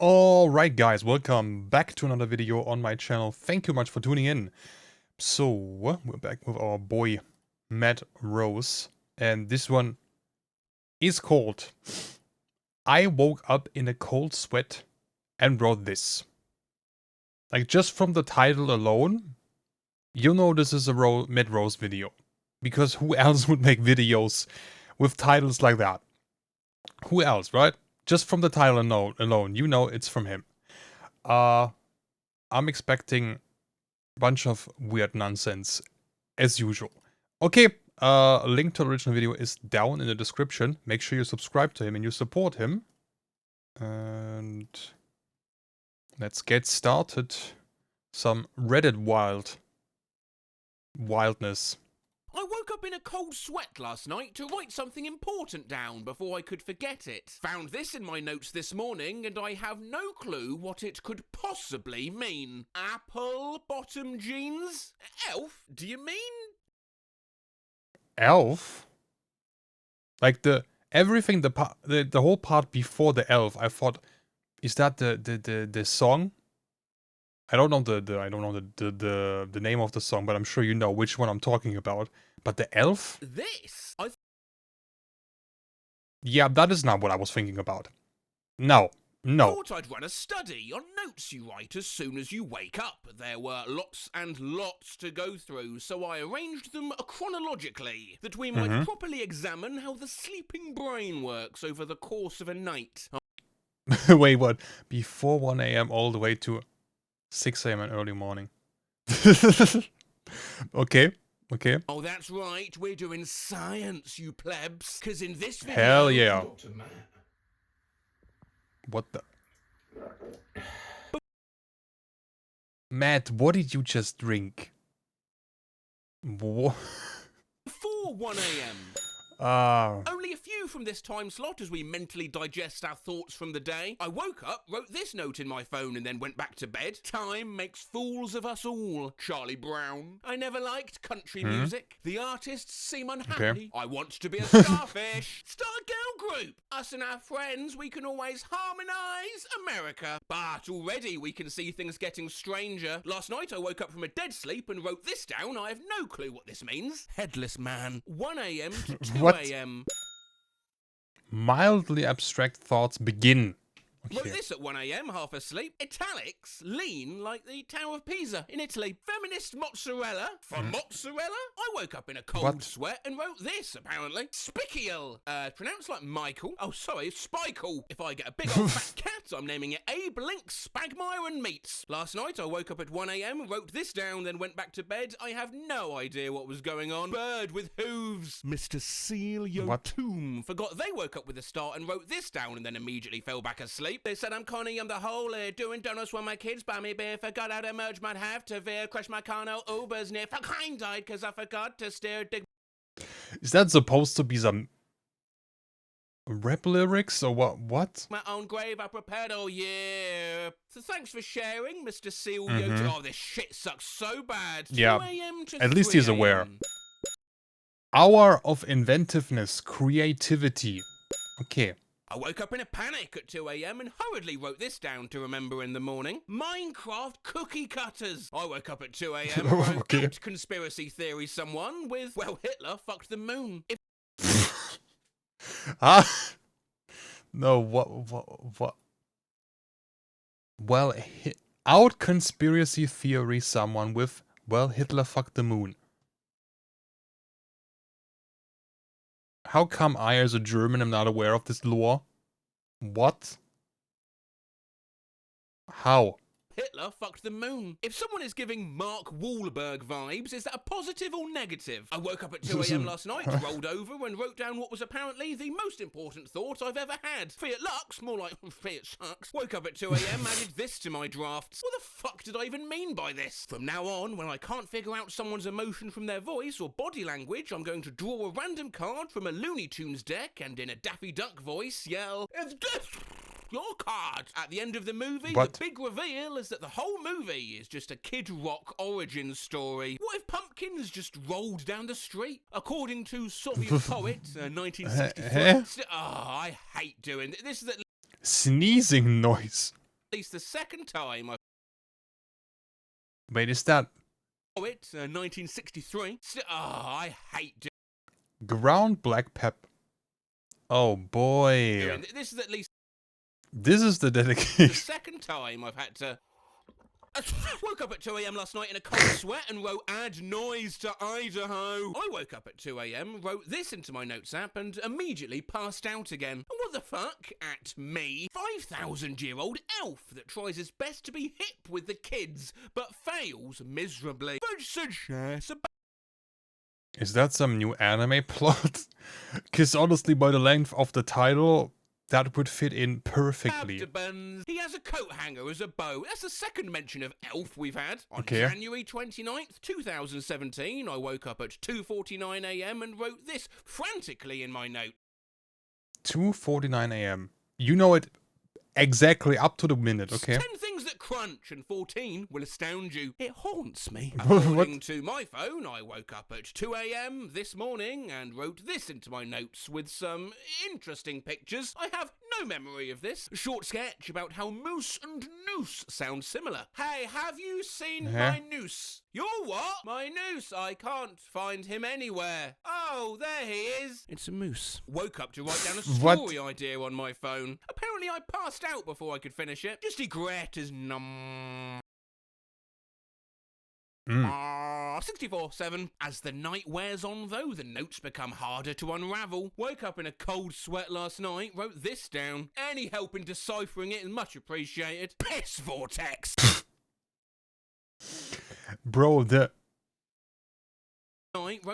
Alright guys, welcome back to another video on my channel. Thank you much for tuning in. So, we're back with our boy Matt Rose, and this one is called I Woke Up in a Cold Sweat and Wrote This. Like, just from the title alone, you know this is a Matt Rose video. Because who else would make videos with titles like that? Who else, right? Just from the title alone, you know it's from him. I'm expecting a bunch of weird nonsense, as usual. Okay, a link to the original video is down in the description. Make sure you subscribe to him and you support him. And let's get started. Some Reddit wildness. I woke up in a cold sweat last night to write something important down before I could forget it. Found this in my notes this morning and I have no clue what it could possibly mean. Apple bottom jeans? Elf, do you mean? Elf? Like the whole part before the elf, I thought, is that the song? I don't know the name of the song, but I'm sure you know which one I'm talking about. But the elf? This? Yeah, that is not what I was thinking about. No. Thought I'd run a study on notes you write as soon as you wake up. There were lots and lots to go through, so I arranged them chronologically, that we might properly examine how the sleeping brain works over the course of a night. Wait, what? Before 1 AM all the way to 6 AM in early morning. Okay. Oh, that's right, we're doing science, you plebs. Because in this video... Hell yeah. What the... Matt, what did you just drink? What? Before 1 AM. Only a few from this time slot as we mentally digest our thoughts from the day. I woke up, wrote this note in my phone and then went back to bed. Time makes fools of us all. Charlie Brown. I never liked country music. The artists seem unhappy. Okay. I want to be a starfish. Start a girl group. Us and our friends, we can always harmonise America. But already we can see things getting stranger. Last night I woke up from a dead sleep and wrote this down. I have no clue what this means. Headless man. 1 AM to 2 AM. Mildly abstract thoughts begin. Okay. Wrote this at 1 AM, half asleep. Italics, lean like the Tower of Pisa in Italy. Feminist mozzarella. From mozzarella? I woke up in a cold sweat and wrote this, apparently. Spikial. Pronounced like Michael. Oh, sorry, Spikle. If I get a big old fat cat, I'm naming it Abe Links, Spagmire and Meats. Last night, I woke up at 1 AM, wrote this down, then went back to bed. I have no idea what was going on. Bird with hooves. Mr. Seal Your Tomb. Forgot they woke up with a start and wrote this down and then immediately fell back asleep. They said I'm Connie, I'm the hole, doing donuts when my kids buy me beer. Forgot how to merge might have to veer. Crash my car, no Uber's near. Fucking died cause I forgot to steer. Is that supposed to be some rap lyrics or what? My own grave I prepared all year. So thanks for sharing, Mr. Seal Yo. Oh, this shit sucks so bad. Yeah, 2 AM to at least 3 he's aware. AM. Hour of inventiveness, creativity. Okay. I woke up in a panic at 2 AM and hurriedly wrote this down to remember in the morning. Minecraft cookie cutters. I woke up at 2 AM and wrote out conspiracy theory someone with, well, Hitler fucked the moon. No, what? Well, out conspiracy theory someone with, well, Hitler fucked the moon. How come I, as a German, am not aware of this lore? What? How? Hitler fucked the moon. If someone is giving Mark Wahlberg vibes, is that a positive or negative? I woke up at 2 AM last night, rolled over and wrote down what was apparently the most important thought I've ever had. Fiat Lux, more like Fiat sucks. Woke up at 2 AM, added this to my drafts. What the fuck did I even mean by this? From now on, when I can't figure out someone's emotion from their voice or body language, I'm going to draw a random card from a Looney Tunes deck and in a Daffy Duck voice yell, "It's your card." At the end of the movie, the big reveal is that the whole movie is just a Kid Rock origin story. What if pumpkins just rolled down the street? According to Soviet poet, 1964. I hate doing this. This is Sneezing noise. least the second time I Wait, is that saw it, 1963. I hate ground black pepper? Oh boy. doing this. Is at least This is the the dedication. second time I've had to. I woke up at 2 a.m. last night in a cold sweat and wrote add noise to Idaho. I woke up at 2 a.m., wrote this into my notes app and immediately passed out again. And what the fuck? At me. 5,000-year-old elf that tries his best to be hip with the kids, but fails miserably. Is that some new anime plot? Because honestly, by the length of the title, that would fit in perfectly. He has a coat hanger as a bow. That's the second mention of elf we've had. On Okay. January 29th, 2017, I woke up at 2:49 a.m. and wrote this frantically in my note. 2:49 a.m. You know it exactly up to the minute, okay? 10 things that crunch, and 14 will astound you. It haunts me. What? According to my phone, I woke up at 2 a.m. this morning and wrote this into my notes with some interesting pictures. I have no memory of this. A short sketch about how moose and noose sound similar. Hey, have you seen my noose? Your what? My noose. I can't find him anywhere. Oh, there he is. It's a moose. Woke up to write down a story idea on my phone. Apparently I passed out before I could finish it. Just regret is numb. 64/7. As the night wears on, though, the notes become harder to unravel. Woke up in a cold sweat last night, wrote this down. Any help in deciphering it is much appreciated. Piss vortex. Bro,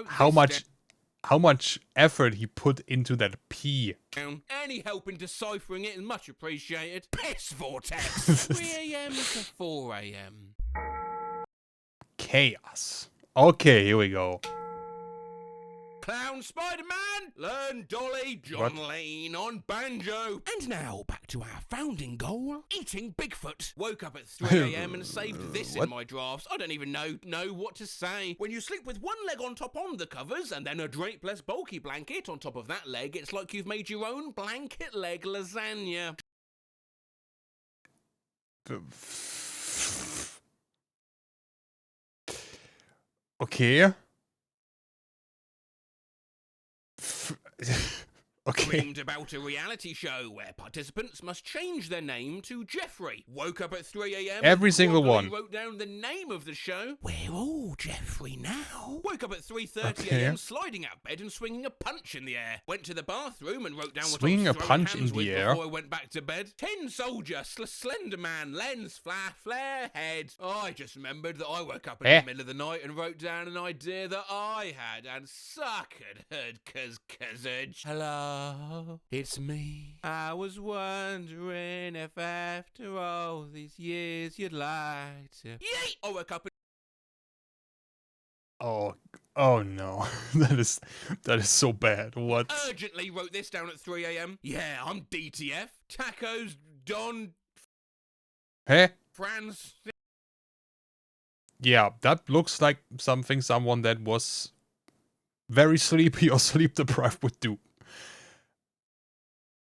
how much effort he put into that P. Any help in deciphering it is much appreciated. Piss vortex. 3 a.m. to 4 a.m. Chaos. Okay, here we go. Clown Spider-Man, learn Dolly, John Lane on banjo. And now back to our founding goal, eating Bigfoot. Woke up at 3 a.m. and saved this in my drafts. I don't even know what to say. When you sleep with one leg on top on the covers and then a drape less bulky blanket on top of that leg, it's like you've made your own blanket leg lasagna. Okay. Okay. Dreamed about a reality show where participants must change their name to Jeffrey. Woke up at 3 a.m. Every single one. Wrote down the name of the show. We're all Jeffrey now. Woke up at 3:30 Okay. a.m. sliding out of bed and swinging a punch in the air. Went to the bathroom and wrote down what Swinging I a was throwing punch hands in with the air? before I went back to bed. Tin soldier, slender man, lens, flare head. I just remembered that I woke up in the middle of the night and wrote down an idea that I had and suckered heard cuz. Hello, it's me. I was wondering if after all these years you'd like to. Yay! I woke up. Oh no. that is so bad. What? Urgently wrote this down at 3 a.m. Yeah, I'm DTF. Tacos, Don. Hey? Franz. Yeah, that looks like something someone that was very sleepy or sleep deprived would do.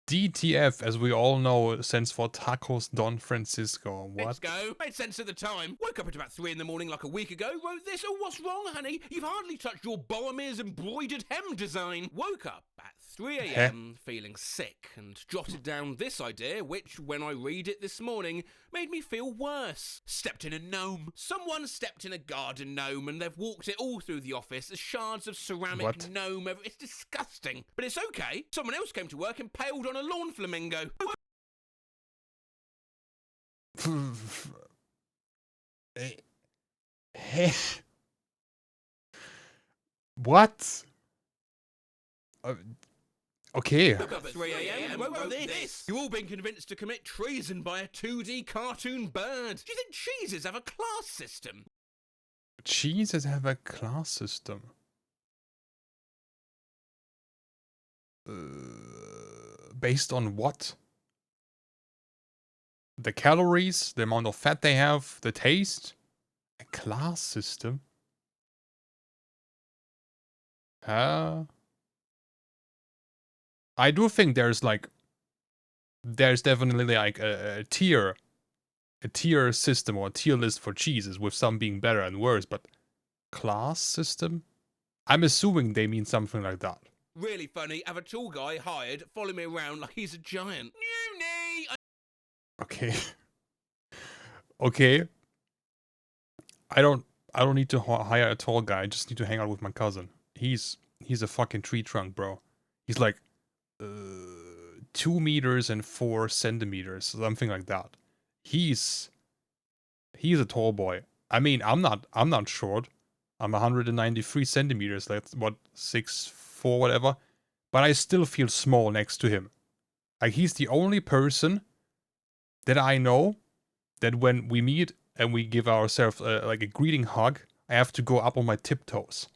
DTF, as we all know, stands for Tacos Don Francisco. What? Let's go. Made sense at the time. Woke up at about 3 in the morning like a week ago. Wrote this. Oh, what's wrong, honey? You've hardly touched your Boromir's embroidered hem design. Woke up at 3 a.m. feeling sick and jotted down this idea, which, when I read it this morning, made me feel worse. Stepped in a gnome. Someone stepped in a garden gnome and they've walked it all through the office as shards of ceramic gnome. It's disgusting. But it's okay. Someone else came to work impaled on a lawn flamingo. What? Okay. Woke up at 3 a.m. and wrote this. You've all been convinced to commit treason by a 2D cartoon bird. Do you think cheeses have a class system? Cheeses have a class system. Based on what? The calories, the amount of fat they have, the taste? A class system? I do think there's definitely like a tier tier system or a tier list for cheeses, with some being better and worse, but class system? I'm assuming they mean something like that. Really funny, have a tall guy hired follow me around like he's a giant. Uni! Okay. Okay. I don't need to hire a tall guy. I just need to hang out with my cousin. He's a fucking tree trunk, bro. He's like 2 meters and 4 centimeters, something like that. He's a tall boy. I mean, I'm not short. I'm 193 centimeters. That's what, 6'4", whatever. But I still feel small next to him. Like, he's the only person that I know that when we meet and we give ourselves like a greeting hug, I have to go up on my tiptoes.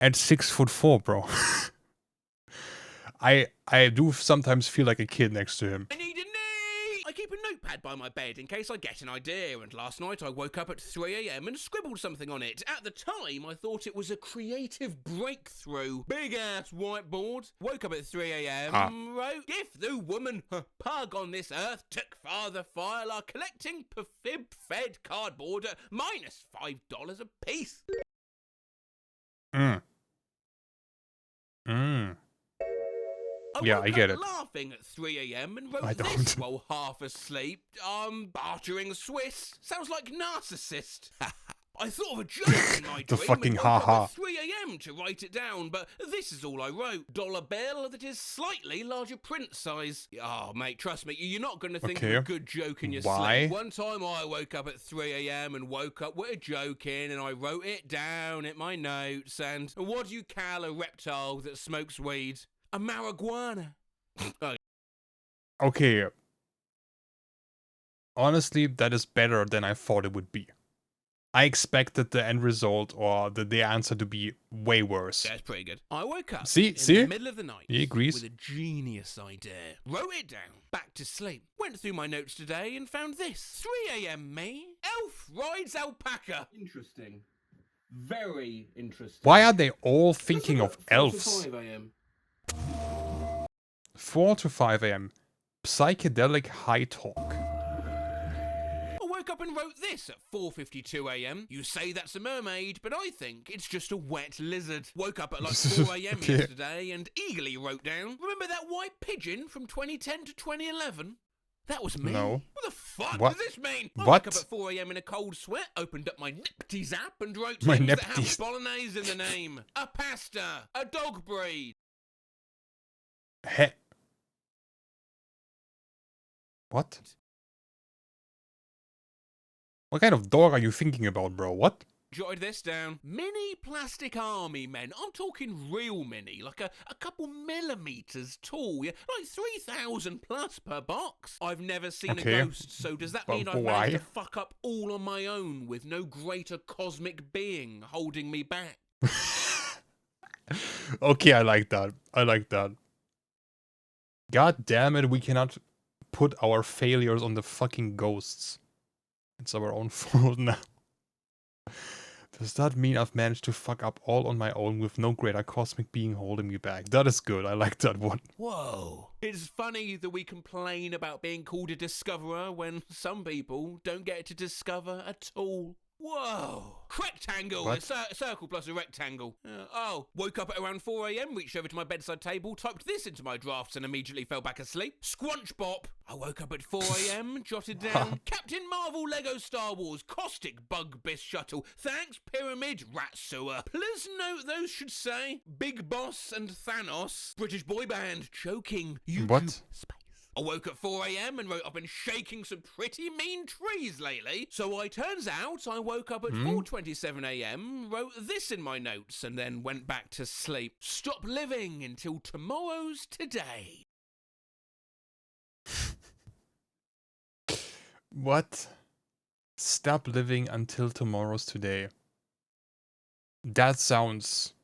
At 6'4", bro. I do sometimes feel like a kid next to him. I need a knee! I keep a notepad by my bed in case I get an idea, and last night I woke up at 3 AM and scribbled something on it. At the time, I thought it was a creative breakthrough. Big ass whiteboard. Woke up at 3 AM, wrote, if the woman pug on this earth took father file are collecting fed cardboard at minus $5 a piece. Yeah, I get it. Laughing at 3 AM and wrote this while half asleep. Bartering Swiss. Sounds like narcissist. I thought of a joke in my the dream fucking and woke ha-ha. up at 3 AM to write it down, but this is all I wrote. Dollar bill that is slightly larger print size. Oh, mate, trust me, you're not going to think of a good joke in your sleep. One time I woke up at 3 AM and woke up with a joke in, and I wrote it down in my notes. And what do you call a reptile that smokes weed? A marijuana. Okay. Honestly, that is better than I thought it would be. I expected the end result or the answer to be way worse. That's pretty good. I woke up in the middle of the night he agrees. with a genius idea. Wrote it down, back to sleep. Went through my notes today and found this. 3 AM me, elf rides alpaca. Interesting. Very interesting. Why are they all thinking of elves? 5 AM. 4 to 5 AM. Psychedelic high talk. Woke up and wrote this at 4:52 AM. You say that's a mermaid, but I think it's just a wet lizard. Woke up at like 4 AM yesterday and eagerly wrote down, remember that white pigeon from 2010 to 2011? That was me. No. What the fuck What? does this mean? I What? woke up at 4 AM in a cold sweat, opened up my Nepties app and wrote things that have bolognese in the name. A pasta. A dog breed. What? What kind of dog are you thinking about, bro? What? Jotted this down. Mini plastic army men. I'm talking real mini, like a couple millimeters tall. Yeah, like 3,000 plus per box. I've never seen a ghost, so does that mean I've managed to fuck up all on my own with no greater cosmic being holding me back? Okay, I like that. I like that. God damn it, we cannot put our failures on the fucking ghosts. It's our own fault now. Does that mean I've managed to fuck up all on my own with no greater cosmic being holding me back? That is good. I like that one. Whoa. It's funny that we complain about being called a discoverer when some people don't get to discover at all. Whoa. Rectangle. A circle plus a rectangle. Woke up at around 4 AM, reached over to my bedside table, typed this into my drafts and immediately fell back asleep. Squanch bop. I woke up at 4 AM, jotted down Captain Marvel Lego Star Wars Caustic Bug Biss Shuttle. Thanks Pyramid Rat Sewer. Please note those should say Big Boss and Thanos. British boy band. Choking. YouTube space. I woke at 4 AM and wrote I've been shaking some pretty mean trees lately. So turns out I woke up at 4:27 AM, wrote this in my notes, and then went back to sleep. Stop living until tomorrow's today. What? Stop living until tomorrow's today. That sounds...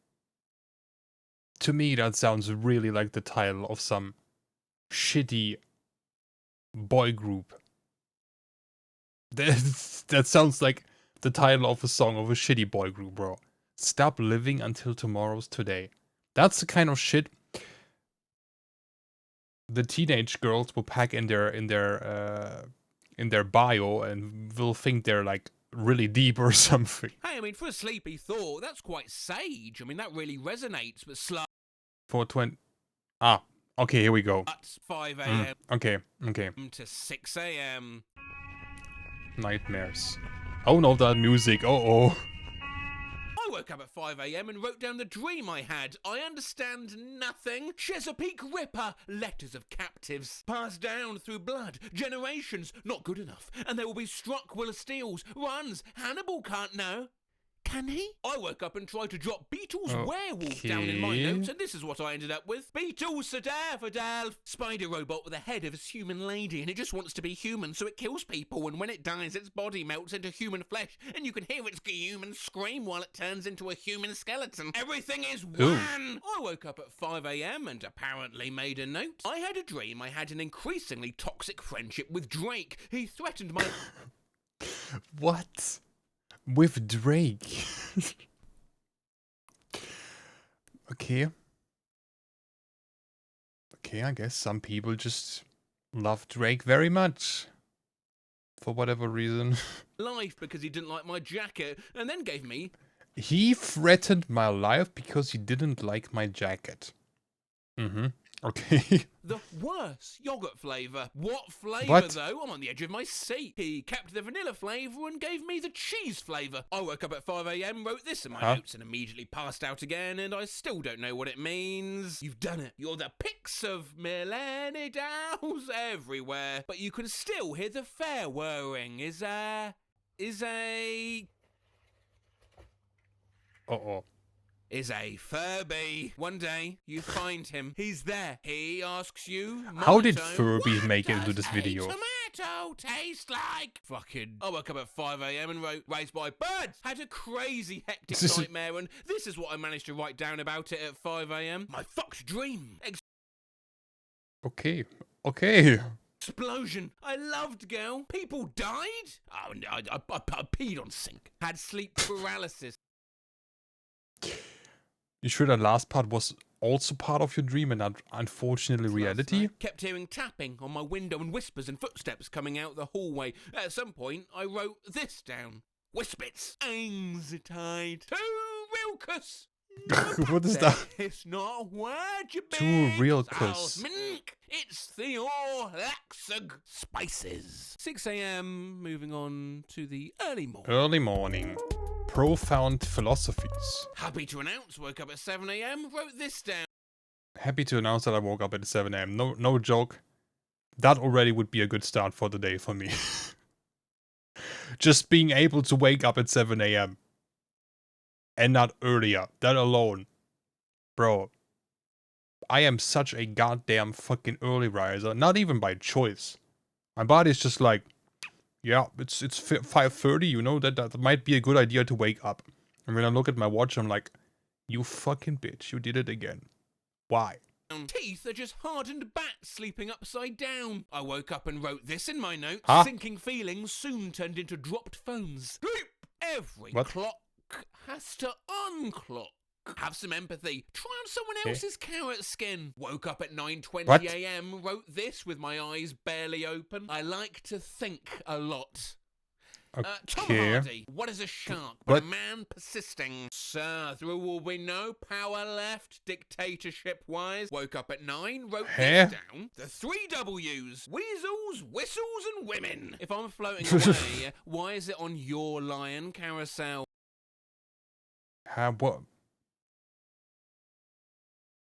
To me, that sounds really like the title of some shitty boy group. That sounds like the title of a song of a shitty boy group, bro. Stop living until tomorrow's today. That's the kind of shit the teenage girls will pack in their in their bio and will think they're like really deep or something. Hey, I mean, for a sleepy thought, that's quite sage. I mean, that really resonates with sluts. 420. Ah, okay, here we go. 5 a.m. Okay. to 6 a.m. Nightmares. Oh no, that music. Oh. I woke up at 5 a.m. and wrote down the dream I had. I understand nothing. Chesapeake Ripper, letters of captives, passed down through blood, generations, not good enough. And they will be struck while steals, runs. Hannibal can't know. Can he? I woke up and tried to drop Beatles werewolf down in my notes, and this is what I ended up with. Beatles Sadaffodil. Spider robot with a head of a human lady, and it just wants to be human, so it kills people, and when it dies, its body melts into human flesh, and you can hear its human scream while it turns into a human skeleton. Everything is one! I woke up at 5 a.m. and apparently made a note. I had a dream I had an increasingly toxic friendship with Drake. He threatened my... What? With Drake. Okay, I guess some people just love Drake very much. For whatever reason. life because he didn't like my jacket, and then gave me... He threatened my life because he didn't like my jacket. Okay. the worst yogurt flavour. What flavour, What? though? I'm on the edge of my seat. He kept the vanilla flavour and gave me the cheese flavour. I woke up at 5 a.m, wrote this in my notes, and immediately passed out again, and I still don't know what it means. You've done it. You're the pics of Millennium dolls everywhere, but you can still hear the fair whirring. Is a... Uh-oh. Is a Furby. One day, you find him. He's there. He asks you... How did monotone, Furby make it "What into this does video? a tomato taste like?" Fucking... I woke up at 5 a.m. and wrote, "Raised by birds." Had a crazy hectic nightmare, and this is what I managed to write down about it at 5 a.m. My fucked dream. Okay. Explosion. I loved, girl. People died? Oh, no, I peed on sink. Had sleep paralysis. You sure that last part was also part of your dream and not unfortunately reality? Kept hearing tapping on my window and whispers and footsteps coming out the hallway. At some point, I wrote this down. Whispits. Anxiety. To Rilkus. What is that? It's not a word, you To bitch. Rilkus. Mink. It's the Orlaxug spices. 6 a.m. Moving on to the early morning. Early morning. Profound philosophies. Happy to announce, woke up at 7 a.m, wrote this down. Happy to announce that I woke up at 7 a.m. No joke. That already would be a good start for the day for me. Just being able to wake up at 7 a.m. and not earlier. That alone. Bro. I am such a goddamn fucking early riser. Not even by choice. My body's just like, yeah, it's 5:30, you know, that might be a good idea to wake up. And when I look at my watch, I'm like, you fucking bitch, you did it again. Why? Teeth are just hardened bats sleeping upside down. I woke up and wrote this in my notes. Huh? Sinking feelings soon turned into dropped phones. Sleep! Every What? clock has to unclock. Have some empathy. Try on someone else's carrot skin. Woke up at 9:20 What? a.m. Wrote this with my eyes barely open. I like to think a lot. Tom Okay. Hardy, what is a shark but a man persisting? Sir, there will be no power left, dictatorship-wise. Woke up at 9, wrote this down. The 3 W's. Weasels, whistles, and women. If I'm floating away, why is it on your lion carousel? What?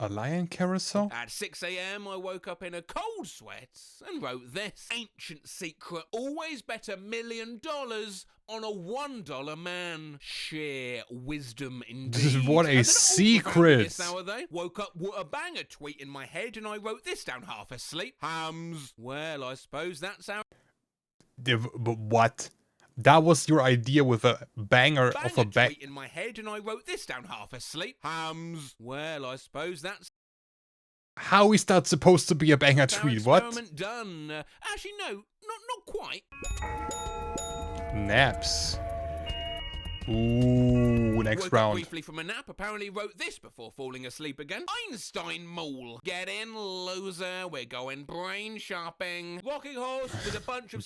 A lion carousel? At 6 a.m, I woke up in a cold sweat and wrote this. Ancient secret, always bet $1 million on a $1 man. Sheer wisdom indeed. What a secret. This hour, though. Woke up with a banger tweet in my head and I wrote this down half asleep. Hams. Well, I suppose that's how... What? That was your idea with a banger of a tweet in my head and I wrote this down half asleep. Hams. Well, I suppose that's... How is that supposed to be a banger tweet? What? Experiment done. Actually, no, not quite. Naps. Ooh, next Woke round. Up briefly from a nap, apparently wrote this before falling asleep again. Einstein Mall. Get in, loser, we're going brain shopping. Rocking horse with a bunch of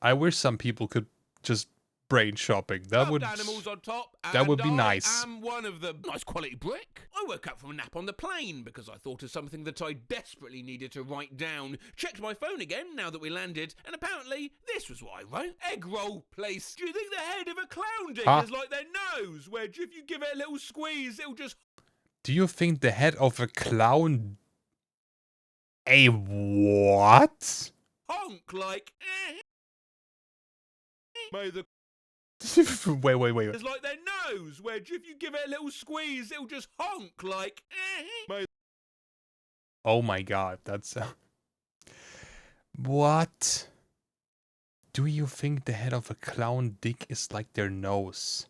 I wish some people could just brain shopping. That would animals on top, that would be and nice. I am one of them. Nice quality brick. I woke up from a nap on the plane because I thought of something that I desperately needed to write down. Checked my phone again now that we landed, and apparently this was what I wrote. Egg roll place. Do you think the head of a clown dick is like their nose, where if you give it a little squeeze, it'll just... Do you think the head of a clown... A what? honk like... May the... wait. It's like their nose, where if you give it a little squeeze, it'll just honk like... Oh my god, that's... What? Do you think the head of a clown dick is like their nose?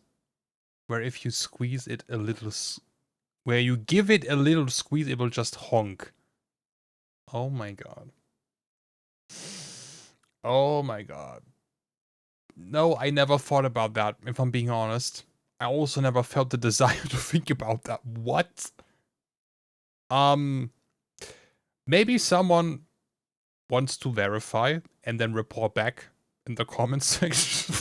Where if you squeeze it a little... Where you give it a little squeeze, it will just honk. Oh my god. Oh my god. No, I never thought about that, if I'm being honest. I also never felt the desire to think about that. What? Maybe someone wants to verify and then report back in the comments section.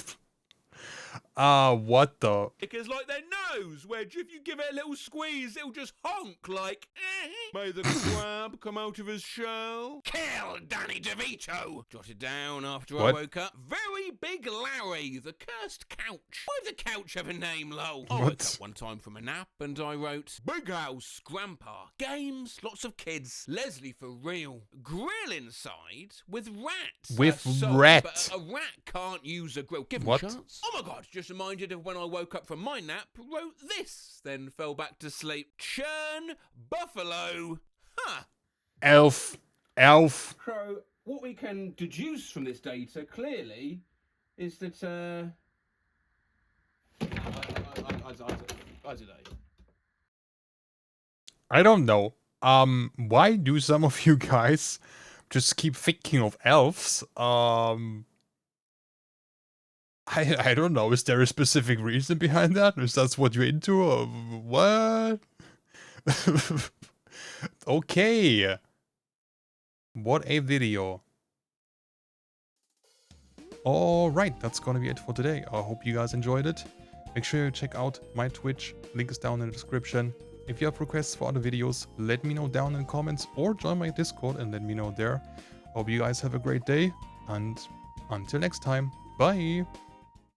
What the? It's like their nose, where if you give it a little squeeze, it'll just honk like... May the crab come out of his shell. Kill Danny DeVito. Jotted down after I woke up. Very Big Larry, the cursed couch. Why the couch have a name, lol? I woke up one time from a nap and I wrote, Big House, Grandpa, games, lots of kids, Leslie for real, grill inside with rats. With rat. But a rat can't use a grill. Give him What? a chance. Oh my god, just reminded of when I woke up from my nap, wrote this, then fell back to sleep. Churn Buffalo. Huh. Elf. So, what we can deduce from this data, clearly, is that, I don't know. I don't know. Why do some of you guys just keep thinking of elves? I don't know. Is there a specific reason behind that? Is that what you're into? Or what? Okay. What a video. Alright, that's gonna be it for today. I hope you guys enjoyed it. Make sure you check out my Twitch. Link is down in the description. If you have requests for other videos, let me know down in the comments or join my Discord and let me know there. Hope you guys have a great day and until next time, bye!